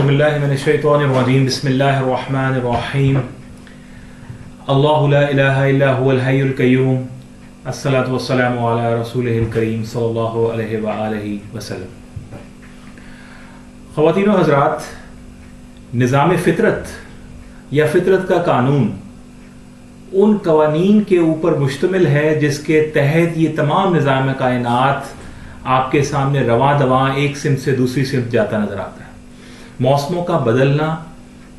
أعوذ بالله من الشيطان الرجيم بسم الله الرحمن الرحيم الله لا إله إلا هو الحي القيوم الصلاة والسلام على رسوله الكريم صلی اللہ علیہ وآلہ وسلم. خواتین و حضرات، نظام فطرت یا فطرت کا قانون ان قوانین کے اوپر مشتمل ہے جس کے تحت یہ تمام نظام کائنات آپ کے سامنے رواں دواں ایک سمت سے دوسری سمت جاتا نظر آتا ہے. موسموں کا بدلنا،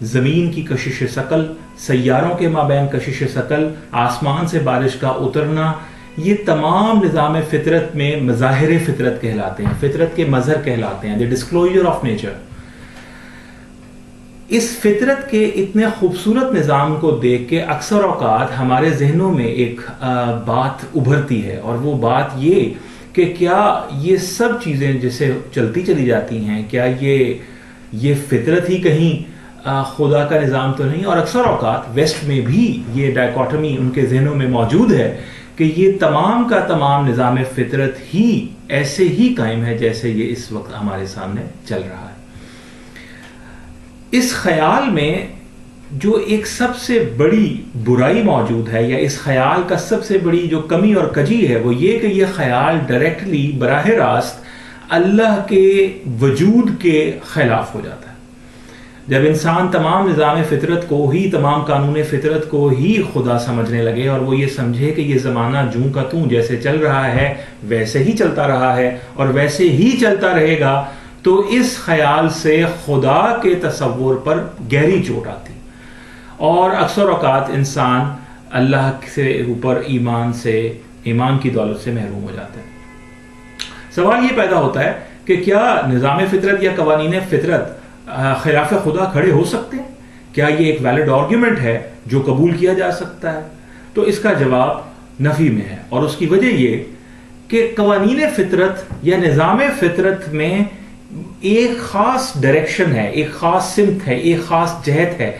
زمین کی کشش ثقل، سیاروں کے مابین کشش ثقل، آسمان سے بارش کا اترنا، یہ تمام نظام فطرت میں مظاہر فطرت کہلاتے ہیں، فطرت کے مظہر کہلاتے ہیں، دی ڈسکلوجر آف نیچر. اس فطرت کے اتنے خوبصورت نظام کو دیکھ کے اکثر اوقات ہمارے ذہنوں میں ایک بات ابھرتی ہے، اور وہ بات یہ کہ کیا یہ سب چیزیں جیسے چلتی چلی جاتی ہیں، کیا یہ فطرت ہی کہیں خدا کا نظام تو نہیں؟ اور اکثر اوقات ویسٹ میں بھی یہ ڈائیکاٹمی ان کے ذہنوں میں موجود ہے کہ یہ تمام کا تمام نظام فطرت ہی ایسے ہی قائم ہے جیسے یہ اس وقت ہمارے سامنے چل رہا ہے. اس خیال میں جو ایک سب سے بڑی برائی موجود ہے، یا اس خیال کا سب سے بڑی جو کمی اور کجی ہے، وہ یہ کہ یہ خیال ڈائریکٹلی براہ راست اللہ کے وجود کے خلاف ہو جاتا ہے. جب انسان تمام نظام فطرت کو ہی، تمام قانون فطرت کو ہی خدا سمجھنے لگے، اور وہ یہ سمجھے کہ یہ زمانہ جوں کا توں جیسے چل رہا ہے ویسے ہی چلتا رہا ہے اور ویسے ہی چلتا رہے گا، تو اس خیال سے خدا کے تصور پر گہری چوٹ آتی، اور اکثر اوقات انسان اللہ سے اوپر ایمان کی دولت سے محروم ہو جاتا ہے. سوال یہ پیدا ہوتا ہے کہ کیا نظام فطرت یا قوانین فطرت خلاف خدا کھڑے ہو سکتے ہیں؟ کیا یہ ایک ویلڈ آرگیومنٹ ہے جو قبول کیا جا سکتا ہے؟ تو اس کا جواب نفی میں ہے، اور اس کی وجہ یہ کہ قوانین فطرت یا نظام فطرت میں ایک خاص ڈائریکشن ہے، ایک خاص سمت ہے، ایک خاص جہت ہے.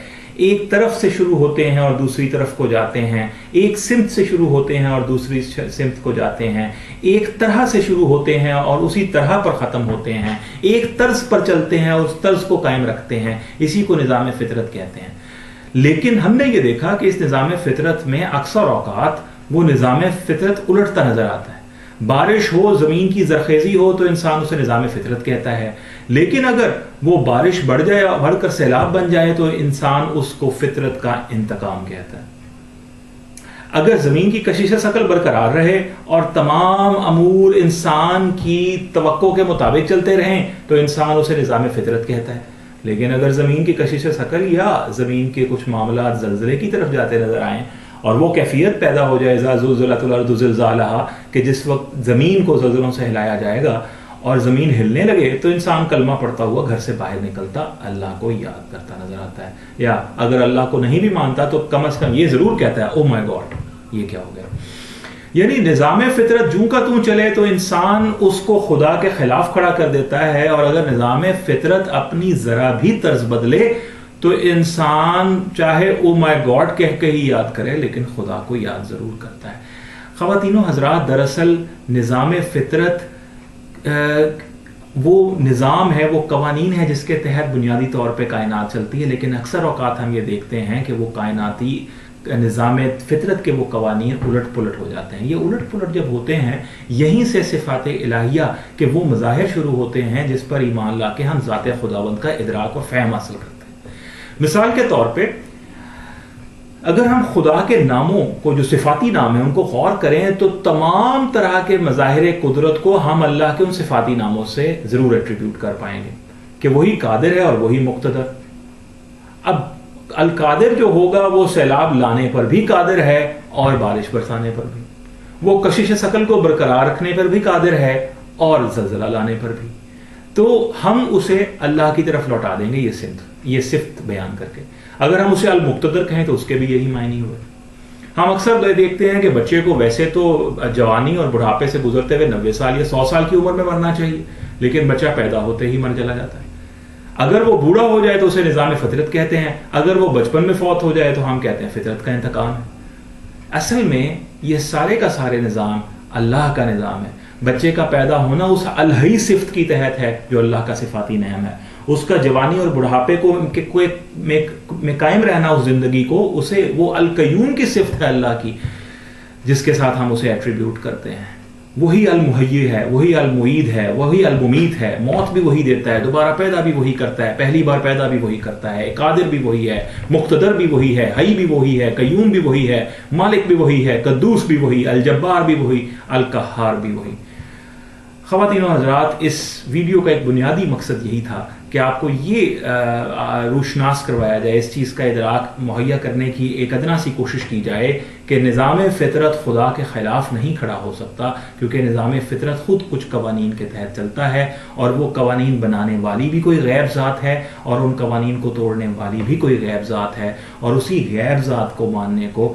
ایک طرف سے شروع ہوتے ہیں اور دوسری طرف کو جاتے ہیں، ایک سمت سے شروع ہوتے ہیں اور دوسری سمت کو جاتے ہیں، ایک طرح سے شروع ہوتے ہیں اور اسی طرح پر ختم ہوتے ہیں، ایک طرز پر چلتے ہیں اور اس طرز کو قائم رکھتے ہیں. اسی کو نظام فطرت کہتے ہیں. لیکن ہم نے یہ دیکھا کہ اس نظام فطرت میں اکثر اوقات وہ نظام فطرت الٹتا نظر آتا ہے. بارش ہو، زمین کی زرخیزی ہو تو انسان اسے نظام فطرت کہتا ہے، لیکن اگر وہ بارش بڑھ جائے، بڑھ کر سیلاب بن جائے تو انسان اس کو فطرت کا انتقام کہتا ہے. اگر زمین کی کشش ثقل برقرار رہے اور تمام امور انسان کی توقع کے مطابق چلتے رہیں تو انسان اسے نظام فطرت کہتا ہے. لیکن اگر زمین کی کشش ثقل یا زمین کے کچھ معاملات زلزلے کی طرف جاتے نظر آئیں اور وہ کیفیت پیدا ہو جائے اذا زلزلت الارض زلزالہا، کہ جس وقت زمین کو زلزلوں سے ہلایا جائے گا اور زمین ہلنے لگے، تو انسان کلمہ پڑھتا ہوا گھر سے باہر نکلتا اللہ کو یاد کرتا نظر آتا ہے. یا اگر اللہ کو نہیں بھی مانتا تو کم از کم یہ ضرور کہتا ہے او مائی گاڈ یہ کیا ہو گیا. یعنی نظام فطرت جوں کا توں چلے تو انسان اس کو خدا کے خلاف کھڑا کر دیتا ہے، اور اگر نظام فطرت اپنی ذرا بھی طرز بدلے تو انسان چاہے او مائی گاڈ کہہ کے ہی یاد کرے لیکن خدا کو یاد ضرور کرتا ہے. خواتین و حضرات، دراصل نظام فطرت وہ نظام ہے، وہ قوانین ہے جس کے تحت بنیادی طور پہ کائنات چلتی ہے. لیکن اکثر اوقات ہم یہ دیکھتے ہیں کہ وہ کائناتی نظام فطرت کے وہ قوانین الٹ پلٹ ہو جاتے ہیں. یہ الٹ پلٹ جب ہوتے ہیں، یہیں سے صفات الہیہ کے وہ مظاہر شروع ہوتے ہیں جس پر ایمان لا کے ہم ذات خداوند کا ادراک اور فہم حاصل کرتے ہیں. مثال کے طور پہ اگر ہم خدا کے ناموں کو، جو صفاتی نام ہیں، ان کو غور کریں تو تمام طرح کے مظاہر قدرت کو ہم اللہ کے ان صفاتی ناموں سے ضرور ایٹریبیوٹ کر پائیں گے کہ وہی قادر ہے اور وہی مقتدر. اب القادر جو ہوگا وہ سیلاب لانے پر بھی قادر ہے اور بارش برسانے پر بھی، وہ کشش ثقل کو برقرار رکھنے پر بھی قادر ہے اور زلزلہ لانے پر بھی. تو ہم اسے اللہ کی طرف لوٹا دیں گے یہ صفت بیان کر کے. اگر ہم اسے المقتدر کہیں تو اس کے بھی یہی معنی ہوئے. ہم اکثر دیکھتے ہیں کہ بچے کو ویسے تو جوانی اور بڑھاپے سے گزرتے ہوئے 90 سال یا 100 سال کی عمر میں مرنا چاہیے، لیکن بچہ پیدا ہوتے ہی مر چلا جاتا ہے. اگر وہ بوڑھا ہو جائے تو اسے نظام فطرت کہتے ہیں، اگر وہ بچپن میں فوت ہو جائے تو ہم کہتے ہیں فطرت کا انتقام ہے. اصل میں یہ سارے کا سارے نظام اللہ کا نظام ہے. بچے کا پیدا ہونا اس الہی صفت کی تحت ہے جو اللہ کا صفاتی نعم ہے، اس کا جوانی اور بڑھاپے کو میں قائم رہنا اس زندگی کو، اسے وہ القیوم کی صفت ہے اللہ کی جس کے ساتھ ہم اسے ایٹریبیوٹ کرتے ہیں. وہی المحیی ہے، وہی المعید ہے، وہی الممیت ہے. موت بھی وہی دیتا ہے، دوبارہ پیدا بھی وہی کرتا ہے، پہلی بار پیدا بھی وہی کرتا ہے. قادر بھی وہی ہے، مقتدر بھی وہی ہے، حی بھی وہی ہے، قیوم بھی وہی ہے، مالک بھی وہی ہے، قدوس بھی وہی، الجبار بھی وہی، القہار بھی وہی. خواتین و حضرات، اس ویڈیو کا ایک بنیادی مقصد یہی تھا کہ آپ کو یہ روشناس کروایا جائے، اس چیز کا ادراک مہیا کرنے کی ایک ادنا سی کوشش کی جائے کہ نظام فطرت خدا کے خلاف نہیں کھڑا ہو سکتا، کیونکہ نظام فطرت خود کچھ قوانین کے تحت چلتا ہے، اور وہ قوانین بنانے والی بھی کوئی غیب ذات ہے، اور ان قوانین کو توڑنے والی بھی کوئی غیب ذات ہے، اور اسی غیب ذات کو ماننے کو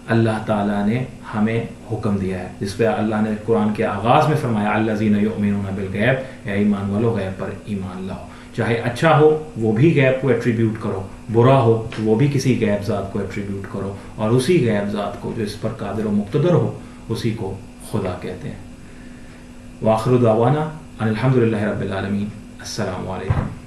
اللہ تعالیٰ نے ہمیں حکم دیا ہے، جس پہ اللہ نے قرآن کے آغاز میں فرمایا الذین یؤمنون بالغیب، اے ایمان والو غیب پر ایمان لاؤ. چاہے اچھا ہو وہ بھی غیب کو ایٹریبیوٹ کرو، برا ہو تو وہ بھی کسی غیب ذات کو ایٹریبیوٹ کرو، اور اسی غیب ذات کو جو اس پر قادر و مقتدر ہو اسی کو خدا کہتے ہیں. وآخر دعوانا ان الحمد للہ رب العالمین. السلام علیکم.